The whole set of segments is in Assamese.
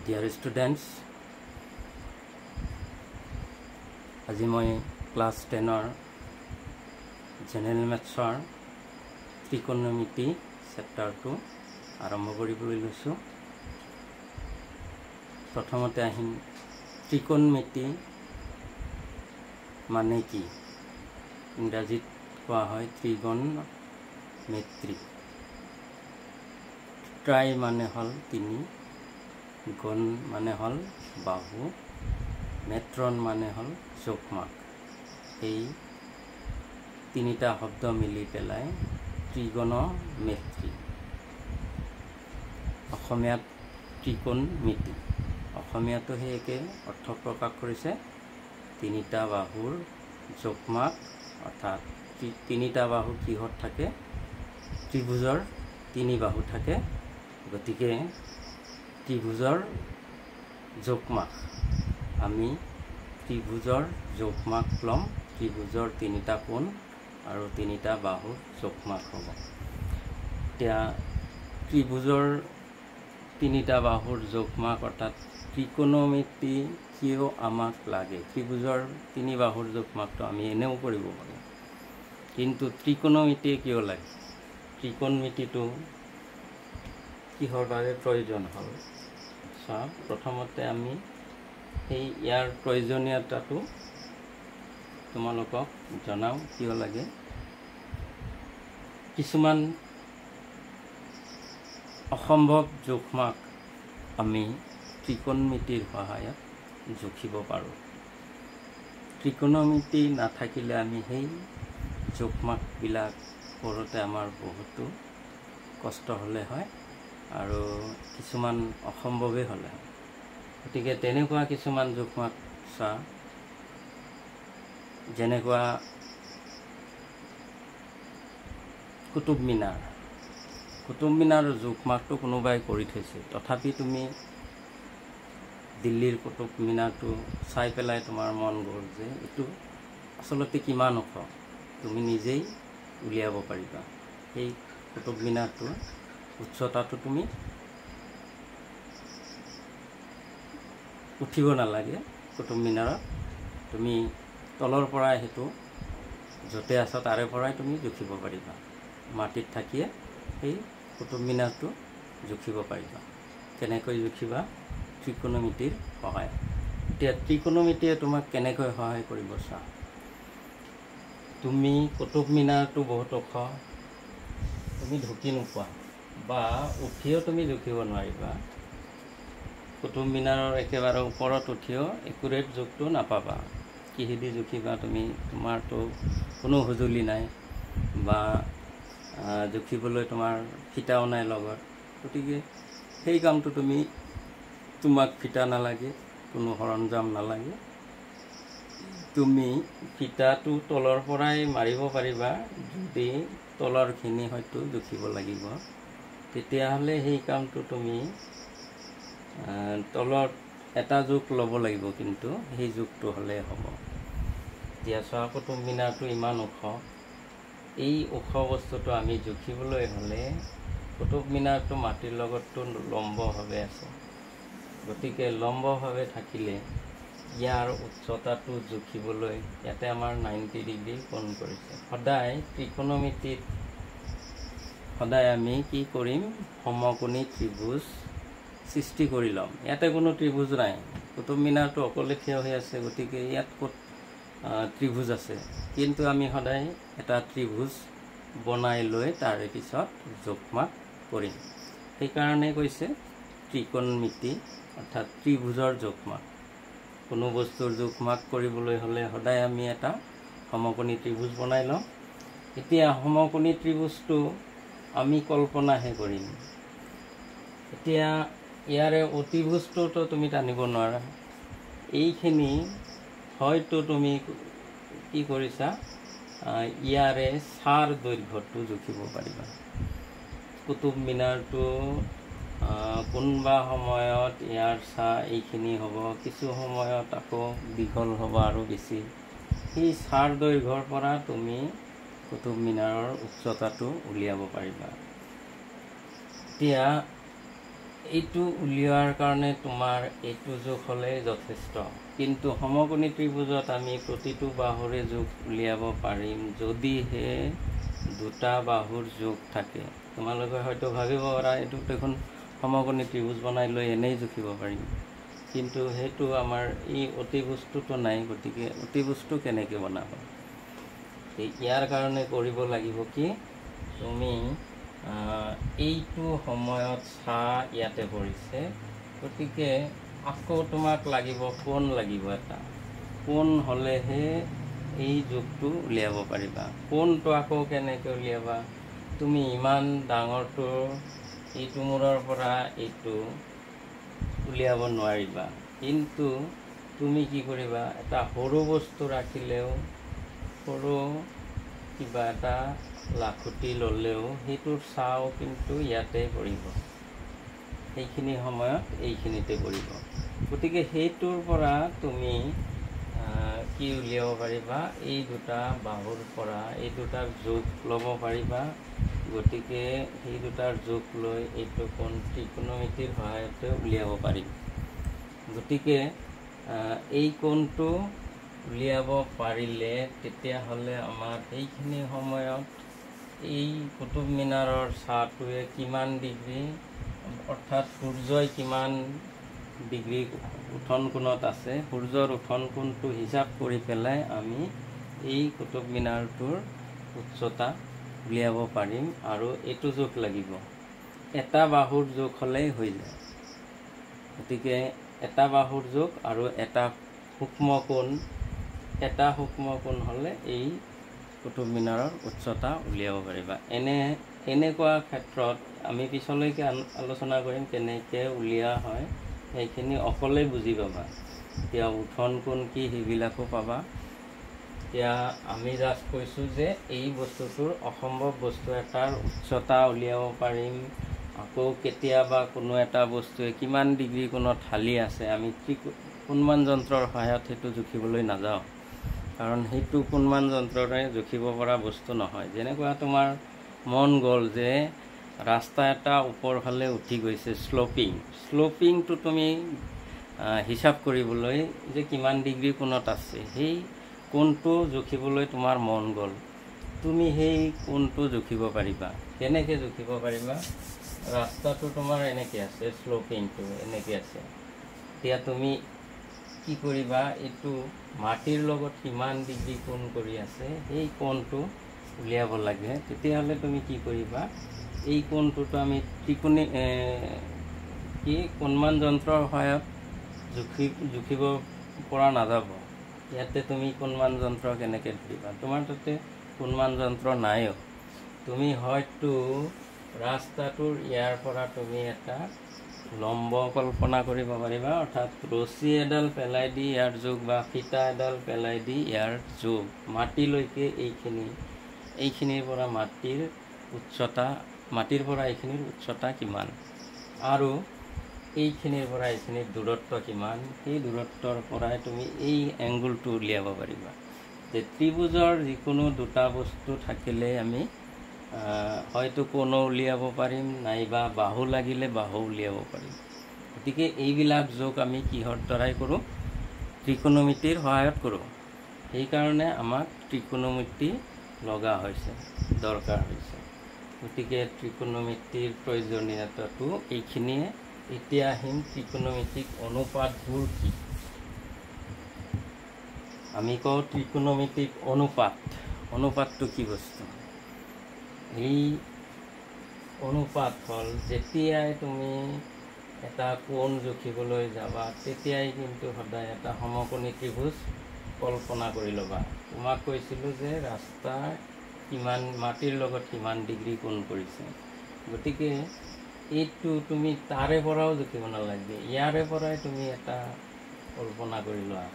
Dear students, আজি মই ক্লাস 10 জেনাৰেল ম্যাথছৰ ত্ৰিকোণমিতি চেপ্টাৰটো আৰম্ভ কৰিবলৈ লৈছো। প্ৰথমতে আহিম ত্ৰিকোণমিতি মানে কি? ইংৰাজীত কোৱা হয় ত্ৰিগোণমিতি। ট্ৰাই মানে হল তিনি, গণ মানে হল বাহু, মেট্ৰন মানে হল জোখমাক। এই তিনিটা শব্দ মিলি পেলাই ত্ৰিগোণমিতি। অসমীয়াত ত্ৰিকোণমিতি, অসমীয়াতো সেই একে অৰ্থ প্ৰকাশ কৰিছে। তিনিটা বাহুৰ জোখমাক, অৰ্থাৎ তিনিটা বাহু কিহত থাকে? ত্ৰিভুজৰ তিনি বাহু থাকে, গতিকে ত্ৰিভুজৰ জোখমাক আমি ত্ৰিভুজৰ জোখমাক লম। ত্ৰিভুজৰ তিনিটা কোণ আৰু তিনিটা বাহুৰ জোখমাক হ'ব। এতিয়া ত্ৰিভুজৰ তিনিটা বাহুৰ জোখমাক অৰ্থাৎ ত্ৰিকোণমিতি কিয় আমাক লাগে? ত্ৰিভুজৰ তিনি বাহুৰ জোখমাকটো আমি এনেও কৰিব পাৰোঁ, কিন্তু ত্ৰিকোণমিতি কিয় লাগে? ত্ৰিকোণমিতিটো কিহৰ বাবে প্ৰয়োজন হ'ল? প্ৰথমতে আমি সেই ইয়াৰ প্ৰয়োজনীয়তাটো তোমালোকক জনাও কিয় লাগে। কিছুমান অসম্ভৱ জোখমাক আমি ত্ৰিকোণমিতিৰ সহায়ত জুখিব পাৰোঁ। ত্ৰিকোণমিতি নাথাকিলে আমি সেই জোখমাকবিলাক কৰোঁতে আমাৰ বহুতো কষ্ট হ'লে হয় আৰু কিছুমান অসম্ভৱেই হ'লে হয়। গতিকে তেনেকুৱা কিছুমান জোখমাক চা, যেনেকুৱা কুতুব মিনাৰ। কুতুব মিনাৰৰ জোখমাকটো কোনোবাই কৰি থৈছে, তথাপি তুমি দিল্লীৰ কুতুব মিনাৰটো চাই পেলাই তোমাৰ মন গ'ল যে এইটো আচলতে কিমান ওখ, তুমি নিজেই উলিয়াব পাৰিবা। সেই কুতুব মিনাৰটোৰ উচ্চতাটো তুমি উঠিব নালাগে। কুতুব মিনাৰত তুমি তলৰ পৰাই সেইটো য'তে আছ তাৰে পৰাই তুমি জুখিব পাৰিবা। মাটিত থাকিয়ে সেই কুতুব মিনাৰটো জুখিব পাৰিবা। কেনেকৈ জুখিবা? ত্ৰিকোণমিতিৰ সহায়। এতিয়া ত্ৰিকোণমিতিয়ে তোমাক কেনেকৈ সহায় কৰিব চা। তুমি কুতুব মিনাৰটো বহুত ওখ, তুমি ঢুকি নোপোৱা বা উঠিও তুমি জুখিব নোৱাৰিবা। কুতুব মিনাৰৰ একেবাৰে ওপৰত উঠিও একুৰেট জোখটো নাপাবা। কিহেদি জুখিবা তুমি? তোমাৰতো কোনো সঁজুলি নাই বা জুখিবলৈ তোমাৰ ফিটাও নাই লগত, গতিকে সেই কামটো তোমাক ফিটা নালাগে, কোনো সৰঞ্জাম নালাগে। তুমি ফিটাটো তলৰ পৰাই মাৰিব পাৰিবা, যদি তলৰখিনি হয়তো জুখিব লাগিব, তেতিয়াহ'লে সেই কামটো তুমি তলত এটা জোখ ল'ব লাগিব, কিন্তু সেই জোখটো হ'লে হ'ব। এতিয়া চোৱা, কুতুব মিনাৰটো ইমান ওখ, এই ওখ বস্তুটো আমি জুখিবলৈ হ'লে কুতুব মিনাৰটো মাটিৰ লগততো লম্বভাৱে আছে, গতিকে লম্বভাৱে থাকিলে ইয়াৰ উচ্চতাটো জুখিবলৈ ইয়াতে আমাৰ 90 ডিগ্ৰী কোণ কৰিছে। সদায় ত্ৰিকোণমিতিত সদায় আমি কি কৰিম? সমকোণী ত্ৰিভুজ সৃষ্টি কৰি ল'ম। ইয়াতে কোনো ত্ৰিভুজ নাই, কুতুব মিনাৰটো অকলে থিয় হৈ আছে, গতিকে ইয়াত ক'ত ত্ৰিভুজ আছে? কিন্তু আমি সদায় এটা ত্ৰিভুজ বনাই লৈ তাৰে পিছত জোখমাক কৰিম। সেইকাৰণে কৈছে ত্ৰিকোণমিতি অৰ্থাৎ ত্ৰিভুজৰ জোখমাক। কোনো বস্তুৰ জোখমাক কৰিবলৈ হ'লে সদায় আমি এটা সমকোণী ত্ৰিভুজ বনাই লওঁ। এতিয়া সমকোণী ত্ৰিভুজটো আমি কল্পনাহে কৰিম। এতিয়া ইয়াৰে অতিভুজটোতো তুমি টানিব নোৱাৰা। এইখিনি হয়তো তুমি কি কৰিছা, ইয়াৰে ছাৰ দৈৰ্ঘ্যটো জুখিব পাৰিবা। কুতুব মিনাৰটো কোনোবা সময়ত ইয়াৰ ছাঁ এইখিনি হ'ব, কিছু সময়ত আকৌ দীঘল হ'ব আৰু বেছি। সেই ছাৰ দৈৰ্ঘ্যৰ পৰা তুমি কুতুব মিনাৰৰ উচ্চতাটো উলিয়াব পাৰিবা। এতিয়া এইটো উলিওৱাৰ কাৰণে তোমাৰ এইটো জোখ হ'লে যথেষ্ট। কিন্তু সমকোণী ত্ৰিভুজত আমি প্ৰতিটো বাহুৰে জোখ উলিয়াব পাৰিম যদিহে দুটা বাহুৰ জোখ থাকে। তোমালোকে হয়তো ভাবিব পাৰা এইটো দেখোন সমকোণী ত্ৰিভুজ বনাই লৈ এনেই জুখিব পাৰিম, কিন্তু সেইটো আমাৰ এই অতিভুজটোতো নাই। গতিকে অতিভুজটো কেনেকৈ বনাব? ইয়াৰ কাৰণে কৰিব লাগিব কি, তুমি এইটো সময়ত ইয়াতে পৰিছে, গতিকে আকৌ তোমাক লাগিব কোণ, লাগিব এটা কোণ হ'লেহে এই জোখটো উলিয়াব পাৰিবা। কোণটো আকৌ কেনেকৈ উলিয়াবা? তুমি ইমান ডাঙৰটো এইটো মূৰৰ পৰা এইটো উলিয়াব নোৱাৰিবা, কিন্তু তুমি কি কৰিবা, এটা সৰু বস্তু ৰাখিলেও, সৰু কিবা এটা লাখুটি ল'লেও সেইটোৰ ছাও কিন্তু ইয়াতে পৰিব, সেইখিনি সময়ত এইখিনিতে পৰিব। গতিকে সেইটোৰ পৰা তুমি কি উলিয়াব পাৰিবা, এই দুটা বাহুৰ পৰা এই দুটাৰ জোখ ল'ব পাৰিবা। গতিকে সেই দুটাৰ জোখ লৈ এইটো কোণ ত্ৰিকোণমিতিৰ সহায়তে উলিয়াব পাৰিম। গতিকে এই কোণটো উলিয়াব পাৰিলে তেতিয়াহ'লে আমাৰ এইখিনি সময়ত এই কুতুব মিনাৰৰ ছাটোৱে কিমান ডিগ্ৰী, অৰ্থাৎ সূৰ্যই কিমান ডিগ্ৰী উঠন কোণত আছে, সূৰ্যৰ উঠন কোণটো হিচাপ কৰি পেলাই আমি এই কুতুব মিনাৰটোৰ উচ্চতা উলিয়াব পাৰিম। আৰু এইটো জোখ লাগিব, এটা বাহুৰ জোখ হ'লেই হৈ যায়। গতিকে এটা বাহুৰ জোখ আৰু এটা সূক্ষ্ম কোণ, এটা সূক্ষ্ম কোণ হ'লে এই কুতুব মিনাৰৰ উচ্চতা উলিয়াব পাৰিবা। এনেকুৱা ক্ষেত্ৰত আমি পিছলৈকে আলোচনা কৰিম কেনেকৈ উলিওৱা হয়, সেইখিনি অকলেই বুজি পাবা। এতিয়া উঠন কোণ কি সেইবিলাকো পাবা। এতিয়া আমি জাষ্ট কৈছোঁ যে এই বস্তুটোৰ অসম্ভৱ বস্তু এটাৰ উচ্চতা উলিয়াব পাৰিম। আকৌ কেতিয়াবা কোনো এটা বস্তুৱে কিমান ডিগ্ৰী কোণত হালি আছে, আমি কোণমান যন্ত্ৰৰ সহায়ত সেইটো জুখিবলৈ নাযাওঁ, কাৰণ সেইটো কোণমান যন্ত্ৰৰে জুখিব পৰা বস্তু নহয়। যেনেকুৱা তোমাৰ মন গ'ল যে ৰাস্তা এটা ওপৰ ফালে উঠি গৈছে, শ্লপিংটো তুমি হিচাপ কৰিবলৈ যে কিমান ডিগ্ৰী কোণত আছে, সেই কোণটো জুখিবলৈ তোমাৰ মন গ'ল, তুমি সেই কোণটো জুখিব পাৰিবা। কেনেকৈ জুখিব পাৰিবা? ৰাস্তাটো তোমাৰ এনেকৈ আছে, শ্লপিংটো এনেকৈ আছে। এতিয়া তুমি কি কৰিবা, এইটো মাটিৰ লগত কিমান ডিগ্ৰী কোণ কৰি আছে সেই কোণটো উলিয়াব লাগে। তেতিয়াহ'লে তুমি কি কৰিবা, এই কোণটোতো আমি কোণমান যন্ত্ৰৰ সহায়ত জুখিব পৰা নাযাব। ইয়াতে তুমি কোণমান যন্ত্ৰ কেনেকৈ ধৰিবা? তোমাৰ তাতে কোণমান যন্ত্ৰ নাইও। তুমি হয়তো ৰাস্তাটোৰ ইয়াৰ পৰা তুমি এটা লম্ব কল্পনা কৰিব পাৰিবা, অৰ্থাৎ ৰছী এডাল পেলাই দি ইয়াৰ জোখ বা ফিটা এডাল পেলাই দি ইয়াৰ জোখ মাটিলৈকে এইখিনিৰ পৰা মাটিৰ পৰা এইখিনিৰ উচ্চতা কিমান, আৰু এইখিনিৰ পৰা এইখিনিৰ দূৰত্ব কিমান, সেই দূৰত্বৰ পৰাই তুমি এই এংগুলটো উলিয়াব পাৰিবা। যে ত্ৰিভুজৰ যিকোনো দুটা বস্তু থাকিলে আমি হয়তো কোণো উলিয়াব পাৰিম, নাইবা বাহু লাগিলে বাহু উলিয়াব পাৰিম। গতিকে এইবিলাক জোখ আমি কিহৰ দ্বাৰাই কৰোঁ? ত্ৰিকোণমিতিৰ সহায়ত কৰোঁ। সেইকাৰণে আমাক ত্ৰিকোণমিতি লগা হৈছে, দৰকাৰ হৈছে। গতিকে ত্ৰিকোণমিতিৰ প্ৰয়োজনীয়তাটো এইখিনিয়ে। এতিয়া আহিম ত্ৰিকোণমিতিক অনুপাতবোৰ কি। আমি কওঁ ত্ৰিকোণমিতিক অনুপাতটো কি বস্তু? এই অনুপাত হ'ল যেতিয়াই তুমি এটা কোণ জুখিবলৈ যাবা তেতিয়াই কিন্তু সদায় এটা সমকোণী ত্ৰিভুজ কল্পনা কৰি ল'বা। তোমাক কৈছিলোঁ যে ৰাস্তা মাটিৰ লগত কিমান ডিগ্ৰী কোণ কৰিছে। গতিকে এইটো তুমি তাৰে পৰাও জুখিব নালাগে, ইয়াৰে পৰাই তুমি এটা কল্পনা কৰি লোৱা।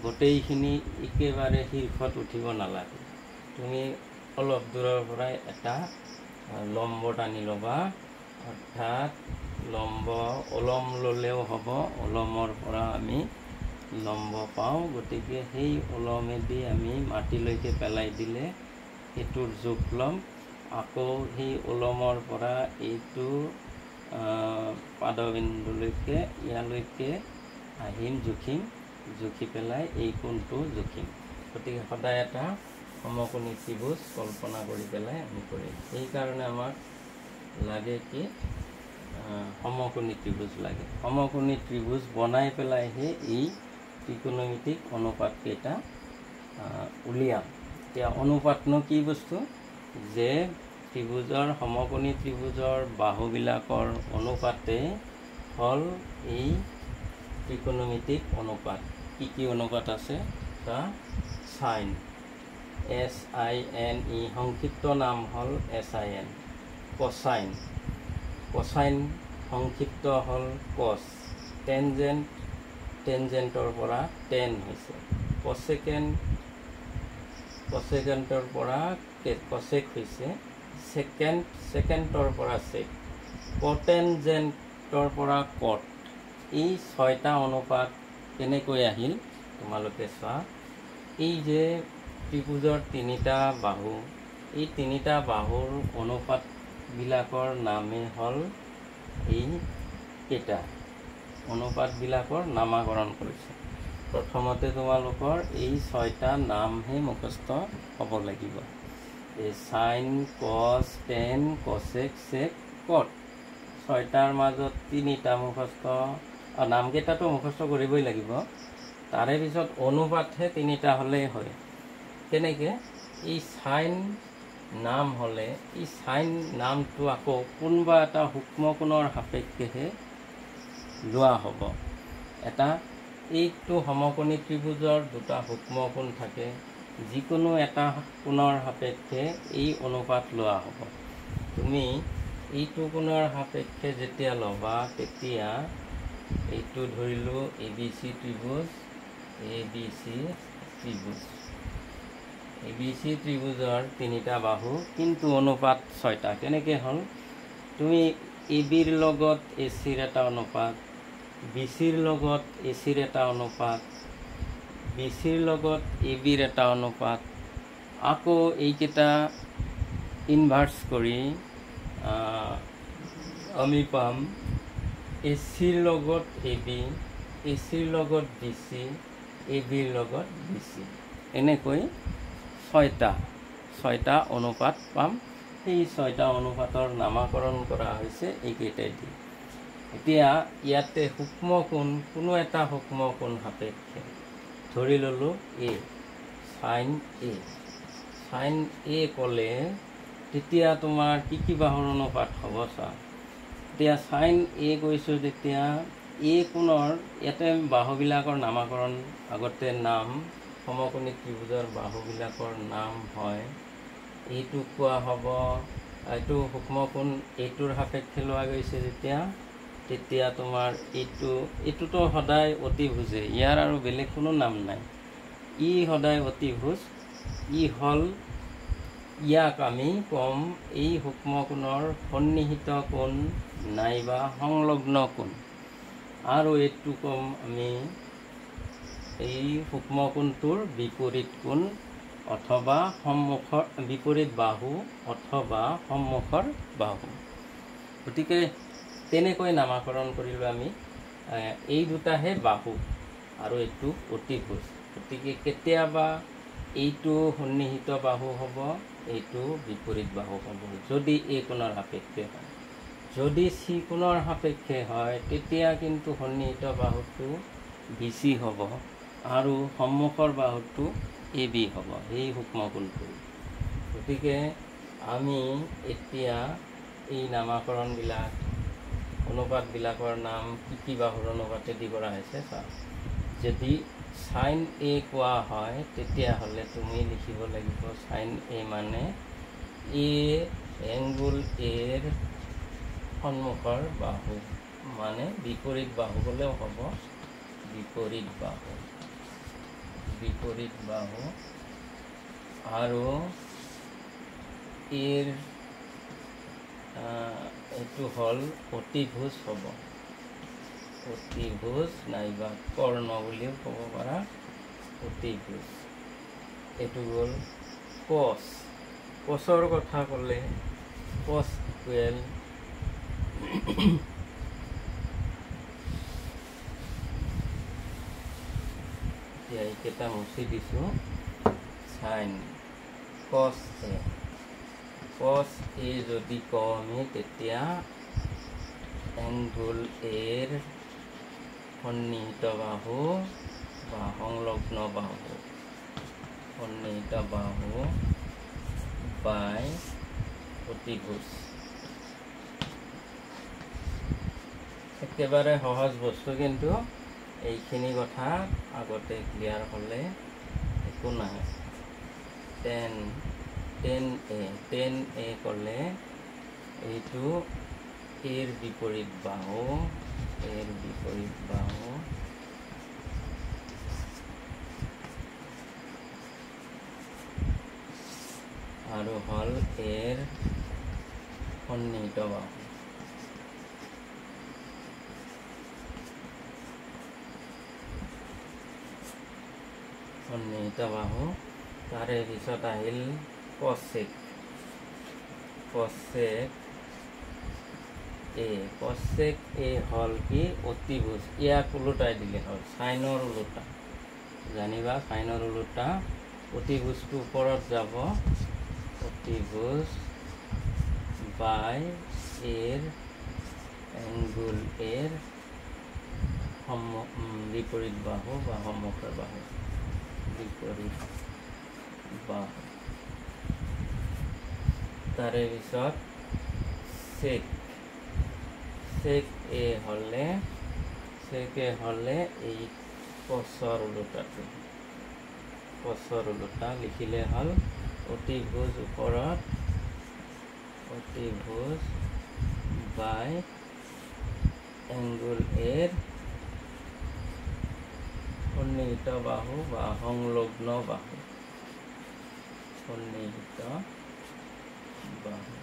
গোটেইখিনি একেবাৰে শীৰ্ষত উঠিব নালাগে, তুমি অলপ দূৰৰ পৰাই এটা লম্ব টানি ল'বা, অৰ্থাৎ ওলম ল'লেও হ'ব, ওলমৰ পৰা আমি লম্ব পাওঁ। গতিকে সেই ওলমেদি আমি মাটিলৈকে পেলাই দিলে সেইটোৰ জোখ ল'ম। আকৌ সেই ওলমৰ পৰা এইটো পাদবিন্দুলৈকে ইয়ালৈকে আহিম, জুখিম, জুখি পেলাই এই কোণটো জুখিম। গতিকে সদায় এটা সমকোণী ত্ৰিভুজ কল্পনা কৰি পেলাই আমি কৰিম। সেইকাৰণে আমাক লাগে কি সমকোণী ত্ৰিভুজ লাগে। সমকোণী ত্ৰিভুজ বনাই পেলাইহে এই ত্ৰিকোণমিতিক অনুপাতকেইটা উলিয়াম। এতিয়া অনুপাতনো কি বস্তু? যে ত্ৰিভুজৰ সমকোণী ত্ৰিভুজৰ বাহুবিলাকৰ অনুপাতে হ'ল এই ত্ৰিকোণমিতিক অনুপাত। কি কি অনুপাত আছে? সাইন, SINE, সংক্ষিপ্ত নাম হ'ল SIN। কচাইন, কচাইন সংক্ষিপ্ত হ'ল কচ। টেনজেণ্ট, টেনজেণ্টৰ পৰা টেন হৈছে। কচেকেণ্ড, কচেকেণ্টৰ পৰা কচেক হৈছে। ছেকেণ্ড, ছেকেণ্ডৰ পৰা চেক। কটেনজেণ্টৰ পৰা কট। এই 6টা অনুপাত কেনেকৈ আহিল তোমালোকে চোৱা। এই যে ত্ৰিভুজৰ 3টা বাহু, এই 3টা বাহুৰ অনুপাতবিলাকৰ নামেই হ'ল এই কেইটা অনুপাতবিলাকৰ নামাকৰণ কৰিছে। প্ৰথমতে তোমালোকৰ এই 6টা নামহে মুখস্থ হ'ব লাগিব। এই সাইন, কচ, টেন, কচেক, চেক, কট। 6টাৰ মাজত 3টা মুখস্থ, নামকেইটাতো মুখস্থ কৰিবই লাগিব। তাৰে পিছত অনুপাতহে 3টা হ'লেই হয়। কেনেকৈ? এই সাইন নাম হ'লে এই সাইন নামটো আকৌ কোনোবা এটা সূক্ষ্ম কোণৰ সাপেক্ষেহে লোৱা হ'ব। এইটো সমকোণী ত্ৰিভুজৰ 2টা সূক্ষ্ম কোণ থাকে। যিকোনো এটা কোণৰ সাপেক্ষে এই অনুপাত লোৱা হ'ব। তুমি এইটো কোণৰ সাপেক্ষে যেতিয়া ল'বা, তেতিয়া এইটো ধৰিলোঁ ABC ত্ৰিভুজ, ABC ত্ৰিভুজ। ABC ত্ৰিভুজৰ 3টা বাহু, কিন্তু অনুপাত 6টা। কেনেকৈ হ'ল? তুমি ABৰ লগত ACৰ এটা অনুপাত, BCৰ লগত ACৰ এটা অনুপাত, BCৰ লগত ABৰ এটা অনুপাত, আকৌ এইকেইটা ইনভাৰ্চ কৰি আমি পাম ACৰ লগত AB, ACৰ লগত BC, ABৰ লগত BC। এনেকৈ 6টা অনুপাত পাম। সেই 6টা অনুপাতৰ নামাকৰণ কৰা হৈছে এইকেইটাই দি। এতিয়া ইয়াতে সূক্ষ্ম কোণ, কোনো এটা সূক্ষ্ম কোণ সাপেক্ষে ধৰি ল'লোঁ A, sine A। Sine A ক'লে তেতিয়া তোমাৰ কি কি বাহুৰ অনুপাত হ'ব চোৱা। এতিয়া সাইন A কৈছোঁ যেতিয়া A কোণৰ ইয়াতে বাহুবিলাকৰ নামাকৰণ আগতে নাম, সমকোণী ত্ৰিভুজৰ বাহুবিলাকৰ নাম হয়। এইটো কোৱা হ'ব, এইটো সূক্ষ্ম কোণ এইটোৰ সাপেক্ষে লোৱা গৈছে তেতিয়া তোমাৰ এইটোতো সদায় অতিভুজে, ইয়াৰ আৰু বেলেগ কোনো নাম নাই। ই সদায় অতিভুজ। ইয়াক আমি ক'ম এই সূক্ষ্ম কোণৰ সন্নিহিত কোণ নাইবা সংলগ্ন কোণ। আৰু এইটো ক'ম আমি এই সূক্ষ্ম কোণটোৰ বিপৰীত কোণ অথবা সন্মুখৰ বিপৰীত বাহু অথবা সন্মুখৰ বাহু। গতিকে তেনেকৈ নামাকৰণ কৰিলোঁ আমি। এই দুটাহে বাহু আৰু এইটো অতিভুজ। গতিকে কেতিয়াবা এইটো সন্নিহিত বাহু হ'ব, এইটো বিপৰীত বাহু হ'ব, যদি এই কোণৰ সাপেক্ষে হয়। যদি চি কোণৰ সাপেক্ষে হয়, তেতিয়া কিন্তু সন্নিহিত বাহুটো BC হ'ব আৰু সন্মুখৰ বাহুটো AB হ'ব, সেই সূক্ষ্ম কোণটো। গতিকে আমি এতিয়া এই নামাকৰণবিলাক, অনুপাতবিলাকৰ নাম কি কি বাহুৰ অনুপাতেদি কৰা হৈছে চোৱা। যদি সাইন A কোৱা হয়, তেতিয়াহ'লে তুমি লিখিব লাগিব সাইন A মানে A এংগুল Aৰ সন্মুখৰ বাহু, মানে বিপৰীত বাহু হ'লেও হ'ব, বিপৰীত বাহু আৰু এৰ এইটো হ'ল অতিভুজ হ'ব, অতিভুজ নাইবা কৰ্ণ বুলিও ক'ব পাৰা, অতিভুজ। এইটো হ'ল কচ। কচৰ কথা ক'লে কচ ইকুৱেল এইকেইটা মুছি দিছোঁ সাইন কস এ যদি কওঁ আমি তেতিয়া এংগুল এৰ সন্নিহিত বাহু বা সংলগ্ন বাহু সন্নিহিত বাহু বাই অতিভুজ একেবাৰে সহজ বস্তু কিন্তু এইখিনি কথা আগতে ক্লিয়াৰ হ'লে একো নাই টেন এ ক'লে এইটো এৰ বিপৰীত বাহু আৰু হল এৰ সন্নিহিত বাহু তাৰে পিছত আহিল কচেক এ হল কি অতিভুজ ইয়াক ওলোটাই দিলে হ'ল সাইনৰ ওলোটা জানিবা সাইনৰ ওলোটা অতিভুজটো ওপৰত যাব অতিভুজ বাই এৰ এংগুল এৰ বিপৰীত বাহু বা সন্মুখৰ বাহু বিপৰীত বাহু তাৰে পিছত চেক এ হলে এই কচৰ ওলোটা লিখিলে হ'ল অতিভুজ ওপৰত অতিভুজ বাই এংগুল এৰ সন্নিহিত বাহু বা সংলগ্ন বাহু সন্নিহিত বাহু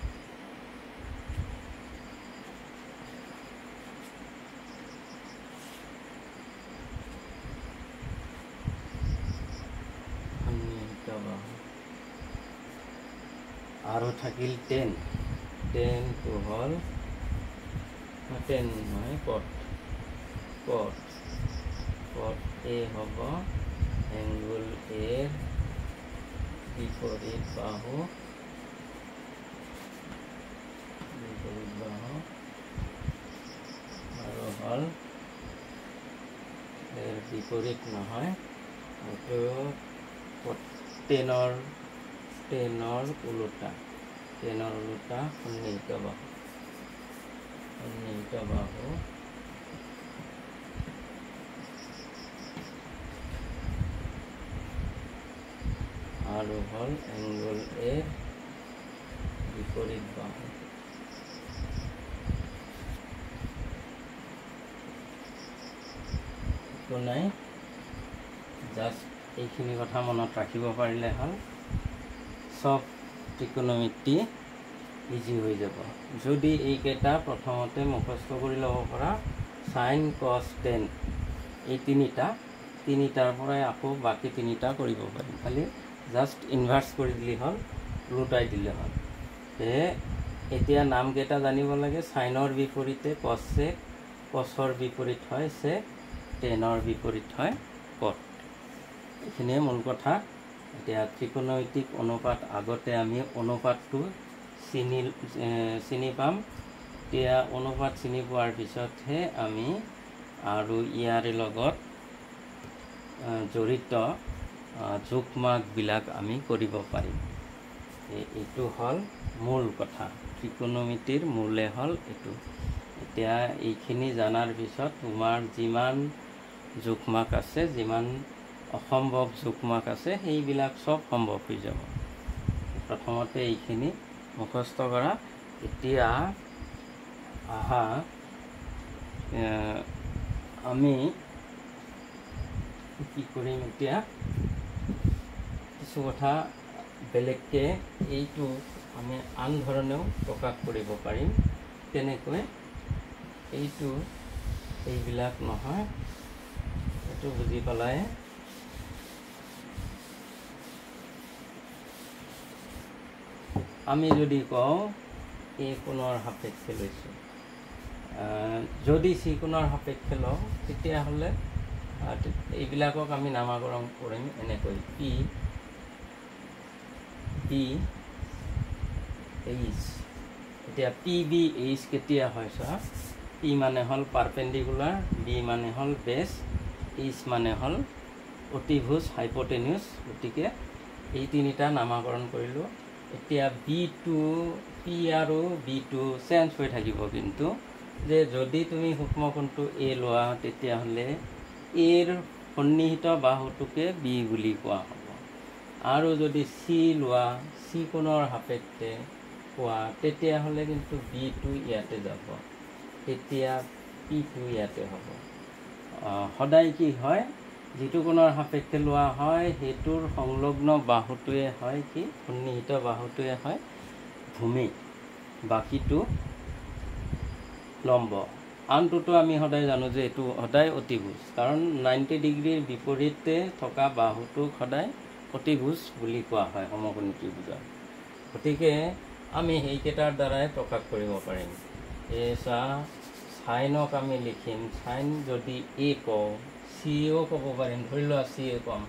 আৰু থাকিল টেনটো হ'ল টেন নহয় কট এ হ'ব এংগুল এৰ বিপৰীত বাহু আৰু হ'ল এৰ বিপৰীত নহয় এইটো টেনৰ ওলোটা সন্নিহিত বাহু আৰু হ'ল এংগুল এৰ বিপৰীত বাহু একো নাই জাষ্ট এইখিনি কথা মনত ৰাখিব পাৰিলে হ'ল সব ত্ৰিকোণমিতি ইজি হৈ যাব যদি এইকেইটা প্ৰথমতে মুখস্থ কৰি ল'ব পৰা সাইন কস টেন এই তিনিটাৰ পৰাই আকৌ বাকী তিনিটা কৰিব পাৰিম খালি জাষ্ট ইনভাৰ্স কৰি দিলে হ'ল ওলোটাই দিলে হ'ল এতিয়া নামকেইটা জানিব লাগে সাইনৰ বিপৰীতে কচৰ বিপৰীত হয় চেক টেনৰ বিপৰীত হয় কট এইখিনিয়ে মূল কথা এতিয়া ত্ৰিকোণমিতিক অনুপাত আগতে আমি অনুপাতটো চিনি পাম এতিয়া অনুপাত চিনি পোৱাৰ পিছতহে আমি আৰু ইয়াৰ লগত জড়িত যোগমাকবিলাক আমি কৰিব পাৰিম এইটো হ'ল মূল কথা ত্ৰিকোণমিতিৰ মূলে হ'ল এইটো এতিয়া এইখিনি জানাৰ পিছত তোমাৰ যিমান যোগমাক আছে যিমান অসম্ভৱ যোগমাক আছে সেইবিলাক সব সম্ভৱ হৈ যাব প্ৰথমতে এইখিনি মুখস্থ কৰা এতিয়া আহা আমি কি কৰিম এতিয়া কিছু কথা বেলেগকৈ এইটো আমি আন ধৰণেও প্ৰকাশ কৰিব পাৰিম তেনেকৈ এইবিলাক নহয় এইটো বুজি পেলাই আমি যদি কওঁ এই কোণৰ সাপেক্ষে লৈছোঁ যদি চি কোণৰ সাপেক্ষে লওঁ তেতিয়াহ'লে এইবিলাকক আমি নামাকৰণ কৰিম এনেকৈ পি বি এইচ। এতিয়া পি বি এইচ কেতিয়া হয় চোৱা, পি মানে হ'ল পাৰপেণ্ডিকুলাৰ, বি মানে হ'ল বেছ, এইচ মানে হ'ল অতিভুজ হাইপটেনিউছ। গতিকে এই তিনিটা নামাকৰণ কৰিলোঁ। এতিয়া বি টু পি আৰু বি টু চেঞ্জ হৈ থাকিব, কিন্তু যে যদি তুমি সূক্ষ্মকোণটো এ লোৱা তেতিয়াহ'লে এৰ সন্নিহিত বাহুটোকে বি বুলি কোৱা হ'ব, আৰু যদি চি লোৱা, চি কোণৰ সাপেক্ষে কোৱা, তেতিয়াহ'লে কিন্তু বি টু ইয়াতে যাব, তেতিয়া পি টু ইয়াতে হ'ব। সদায় কি হয়, যিটো কোণৰ সাপেক্ষে লোৱা হয় সেইটোৰ সংলগ্ন বাহুটোৱে হয় কি, সন্নিহিত বাহুটোৱে হয় ভূমি, বাকীটো লম্ব। আনটোতো আমি সদায় জানো যে এইটো সদায় অতিভুজ, কাৰণ 90 ডিগ্ৰীৰ বিপৰীতে থকা বাহুটোক সদায় অতিভুজ বুলি কোৱা হয় সমকোণী ত্ৰিভুজৰ। গতিকে আমি সেইকেইটাৰ দ্বাৰাই প্ৰকাশ কৰিব পাৰিম। এই চাইনক আমি লিখিম, চাইন যদি এ কওঁ, চিও ক'ব পাৰিম, ধৰি লোৱা চি এ ক'ম।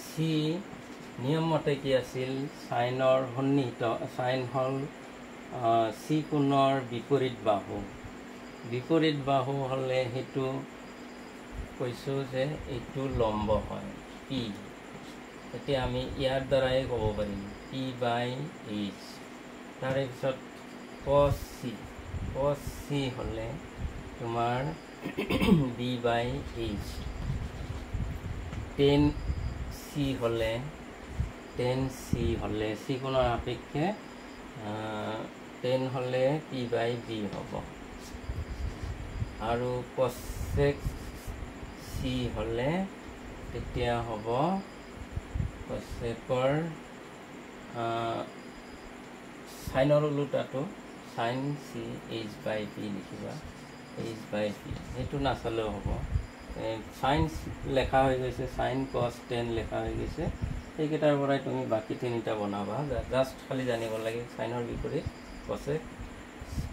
চি নিয়মমতে কি আছিল, চাইনৰ সন্নিহিত, চাইন হ'ল চি কোণৰ বিপৰীত বাহু। বিপৰীত বাহু হ'লে সেইটো কৈছোঁ যে এইটো লম্ব হয় পি। এতিয়া আমি ইয়াৰ দ্বাৰাই ক'ব পাৰিম পি বাই এইচ। তাৰে পিছত কছ চি হ'লে তোমাৰ B by H. Ten C হ'লে চি কোণৰ সাপেক্ষে টেন হ'লে পি বাই বি হ'ব, আৰু কছেক চি হ'লে তেতিয়া হ'ব কছেকৰ চাইনৰ ওলোটাটো চাইন চি এইচ বাই পি লিখিবা, এইচ বাই পি। সেইটো নাচালেও হ'ব, চাইন লেখা হৈ গৈছে, চাইন কছ টেন লেখা হৈ গৈছে, সেইকেইটাৰ পৰাই তুমি বাকী তিনিটা বনাবা। জাষ্ট খালি জানিব লাগে চাইনৰ বিপৰীত কছেক,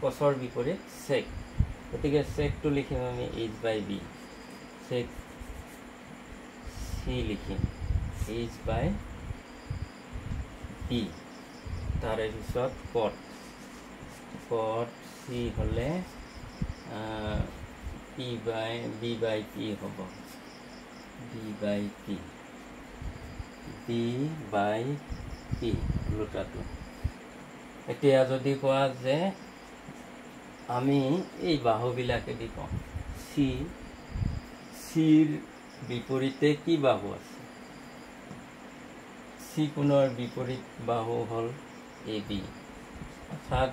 কছৰ বিপৰীত চেক। গতিকে চেকটো লিখিম আমি H by B, check C লিখিম এইচ বাই বি। তাৰে পিছত কট চি হ'লে বি বাই পি হ'ব, বি বাই পি ওলোটাটো। এতিয়া যদি কোৱা যে আমি এই বাহুবিলাকেদি কওঁ, চিৰ বিপৰীতে কি বাহু আছে, চি কোণৰ বিপৰীত বাহু হ'ল এ বি। অৰ্থাৎ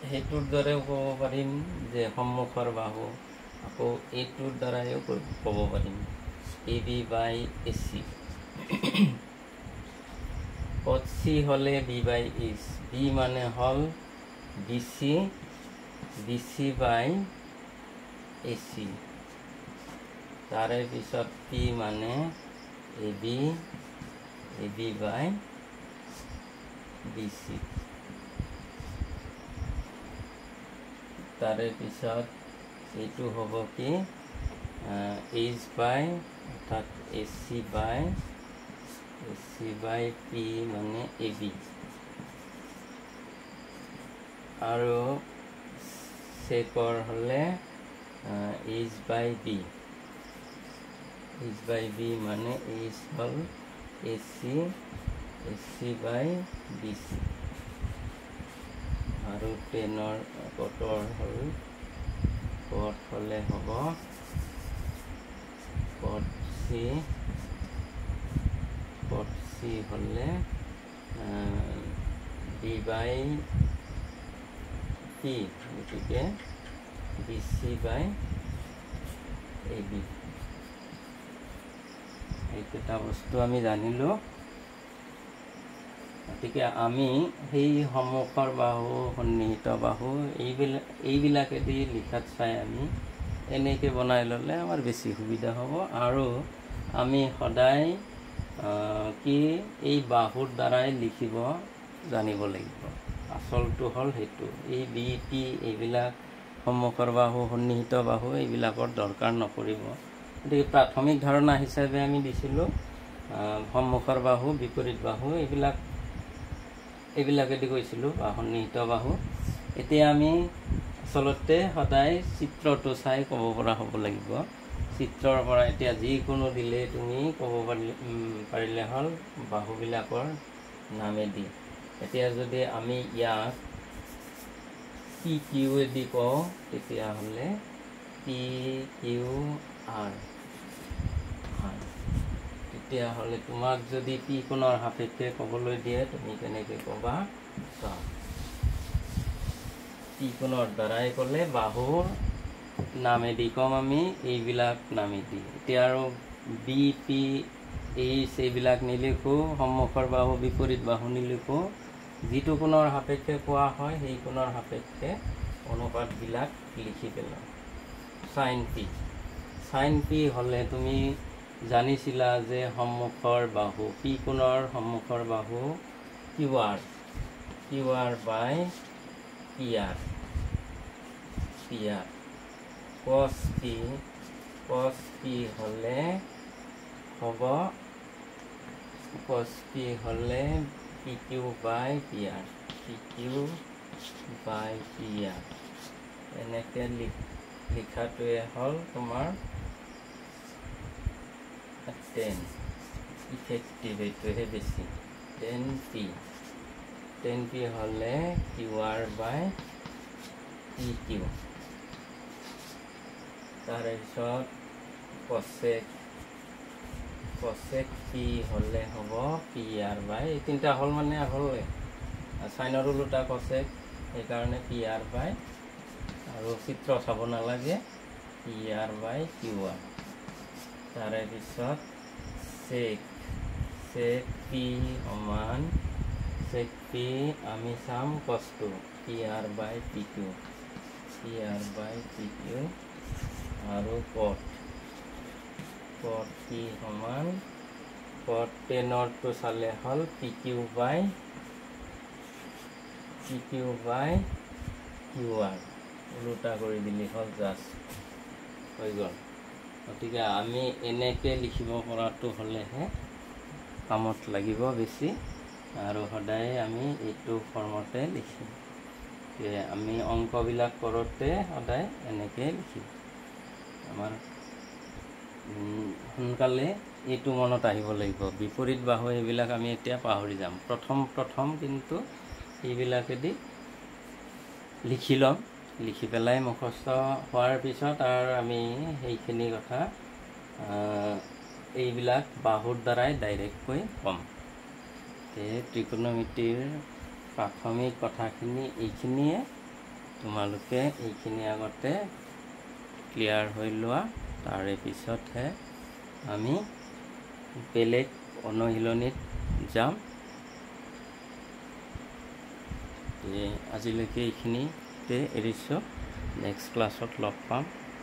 সেইটোৰ দ্বাৰাও ক'ব পাৰিম যে সন্মুখৰ বাহু, আকৌ এইটোৰ দ্বাৰাও ক'ব পাৰিম A B by A C. Cot C হ'লে বি বাই এইচ, বি মানে হ'ল B C by A C. তাৰে পিছত পি মানে A B by B C. তাৰে পিছত এইটো হ'ব কি এইচ বাই, অৰ্থাৎ এ চি বাই পি মানে এ বি, আৰু চেকৰ হ'লে এইচ বাই বি মানে এইচ হ'ল A C by B C, আৰু টেনৰ কটৰ কট হ'লে হ'ব কট চি হ'লে বি বাই পি, গতিকে B C by A B. এইকেইটা বস্তু আমি জানিলোঁ। গতিকে আমি সেই সন্মুখৰ বাহু, সন্নিহিত বাহু এইবিলাকেদি লিখাত চাই আমি এনেকৈ বনাই ল'লে আমাৰ বেছি সুবিধা হ'ব। আৰু আমি সদায় কি এই বাহুৰ দ্বাৰাই লিখিব জানিব লাগিব। আচলটো হ'ল সেইটো, এই বি পি এইবিলাক সন্মুখৰ বাহু, সন্নিহিত বাহু এইবিলাকৰ দৰকাৰ নপৰিব। গতিকে প্ৰাথমিক ধাৰণা হিচাপে আমি দিছিলোঁ সন্মুখৰ বাহু বিপৰীত বাহু এইবিলাকেদি কৈছিলোঁ বা সন্নিহিত বাহু। এতিয়া আমি আচলতে সদায় চিত্ৰটো চাই ক'ব পৰা হ'ব লাগিব। চিত্ৰৰ পৰা এতিয়া যিকোনো দিলে তুমি ক'ব পাৰিলে হ'ল বাহুবিলাকৰ নামেদি। এতিয়া যদি আমি ইয়াক পি কিউ এদি কওঁ তেতিয়াহ'লে পি কিউ আৰ। তেতিয়াহ'লে তোমাক যদি পি কোণৰ সাপেক্ষে ক'বলৈ দিয়ে তুমি কেনেকৈ ক'বা? পি কোণৰ দ্বাৰাই ক'লে বাহুৰ নামেদি ক'ম আমি, এইবিলাক নামেদি। এতিয়া আৰু বি পি এইচ এইবিলাক নিলিখোঁ, সন্মুখৰ বাহু বিপৰীত বাহু নিলিখোঁ। যিটো কোণৰ সাপেক্ষে কোৱা হয় সেই কোণৰ সাপেক্ষে অনুপাতবিলাক লিখি পেলাওঁ। চাইন পি হ'লে তুমি জানিছিলা যে সন্মুখৰ বাহু পি কোণৰ সন্মুখৰ বাহু কিউ আৰ বাই পি আৰ। কছ পি হ'লে হ'ব পি কিউ বাই পি আৰ। এনেকৈ লিখাটোৱে হ'ল তোমাৰ টেন। ইফেক্টিভ এইটোহে বেছি। টেন পি হ'লে কিউ আৰ বাই পি কিউ। তাৰপিছত কচেক পি হ'লে হ'ব পি আৰ বাই, এই তিনিটা হ'ল মানে হ'লে চাইনৰ ওলোটা কচেক, সেইকাৰণে পি আৰ বাই, আৰু চিত্ৰ চাব নালাগে, পি আৰ বাই কিউ আৰ। তাৰে পিছত চেক পি আমি চাম কচটো পি আৰ বাই পি কিউ। আৰু পট পি সমান পট টেনৰটো চালে হ'ল পি কিউ বাই কিউ আৰ। ওলোটা কৰি দিলে হ'ল, জাষ্ট হৈ গ'ল। গতিকে আমি এনেকৈ লিখিব পৰাটো হ'লেহে কামত লাগিব বেছি, আৰু সদায় আমি এইটো ফৰ্মতে লিখিম। আমি অংকবিলাক কৰোঁতে সদায় এনেকৈ লিখিম। আমাৰ সোনকালে এইটো মনত আহিব লাগিব। বিপৰীত বাহু এইবিলাক আমি এতিয়া পাহৰি যাম। প্ৰথম কিন্তু এইবিলাকেদি লিখি ল'ম। লিখি পেলাই মুখস্থ হোৱাৰ পিছত আৰু আমি সেইখিনি কথা এইবিলাক বাহুৰ দ্বাৰাই ডাইৰেক্টকৈ ক'ম। ত্ৰিকোণমিতিৰ প্ৰাথমিক কথাখিনি এইখিনিয়ে। তোমালোকে এইখিনি আগতে ক্লিয়াৰ হৈ লোৱা, তাৰে পিছতহে আমি বেলেগ অনুশীলনীত যাম। আজিলৈকে এইখিনিতে এৰিছোঁ। নেক্সট ক্লাছত লগ পাম।